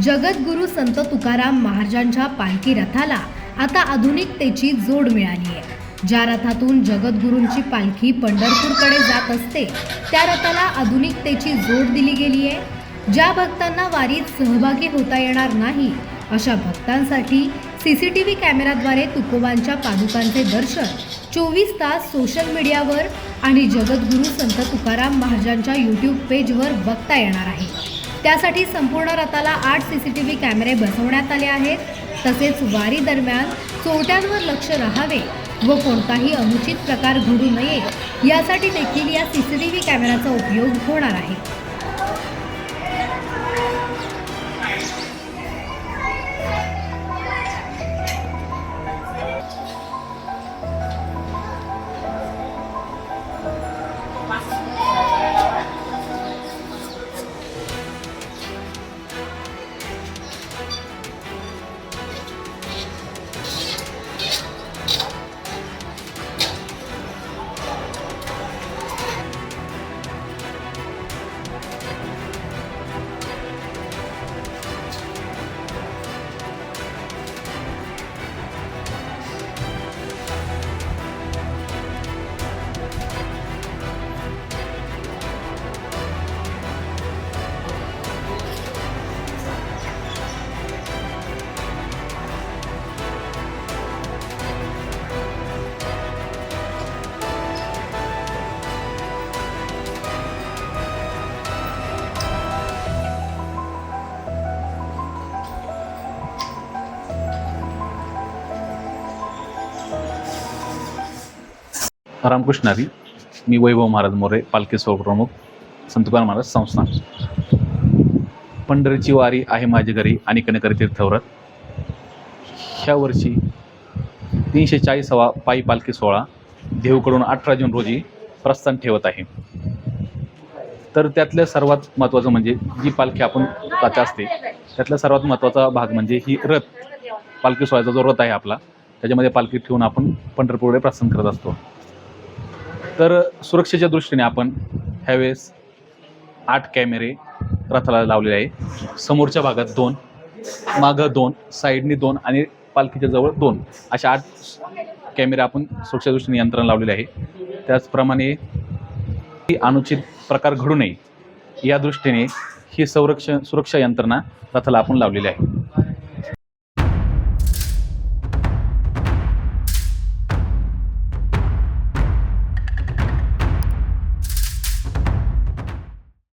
जगद्गुरू संत तुकाराम महाराजांच्या पालखी रथाला आता आधुनिकतेची जोड मिळाली आहे। ज्या रथातून जगद्गुरूंची पालखी पंढरपूरकडे जात असते त्या रथाला आधुनिकतेची जोड दिली गेली आहे। ज्या भक्तांना वारीत सहभागी होता येणार नाही अशा भक्तांसाठी सीसीटीव्ही कॅमेराद्वारे तुकोबांच्या पादुकांचे दर्शन 24 तास सोशल मीडियावर आणि जगद्गुरू संत तुकाराम महाराजांच्या यूट्यूब पेजवर बघता येणार आहे। त्यासाठी संपूर्ण रथाला 8 सीसीटीव्ही कॅमेरे बसवण्यात आले आहेत। तसेच वारी दरम्यान चोरट्यांवर लक्ष राहावे व कोणताही अनुचित प्रकार घडू नये यासाठी देखील या सीसीटीव्ही कॅमेराचा उपयोग होणार आहे। रामकृष्ण हरी। मी वैभव महाराज मोरे, पालखी प्रमुख, संत तुकाराम महाराज संस्थान। पंढरीची वारी आहे माझी घरी आणि कणकरी तीर्थव्रत। ह्या वर्षी 340वा पायी पालखी सोहळा देहूकडून 18 जून रोजी प्रस्थान ठेवत आहे। तर त्यातल्या सर्वात महत्त्वाचं म्हणजे जी पालखी आपण जात असते त्यातला सर्वात महत्त्वाचा भाग म्हणजे ही रथ पालखी सोहळ्याचा जो रथ आहे आपला, त्याच्यामध्ये पालखी ठेवून आपण पंढरपूरकडे प्रस्थान करत असतो। तर सुरक्षेच्या दृष्टीने आपण ह्यावेळेस 8 कॅमेरे रथाला लावलेले आहे। समोरच्या भागात 2, मागं 2, साईडनी 2 आणि पालखीच्या जवळ 2 अशा 8 कॅमेरे आपण सुरक्षेच्या दृष्टीने यंत्रणा लावलेले आहे। त्याचप्रमाणे अनुचित प्रकार घडू नये या दृष्टीने ही सुरक्षा यंत्रणा रथाला आपण लावलेली आहे।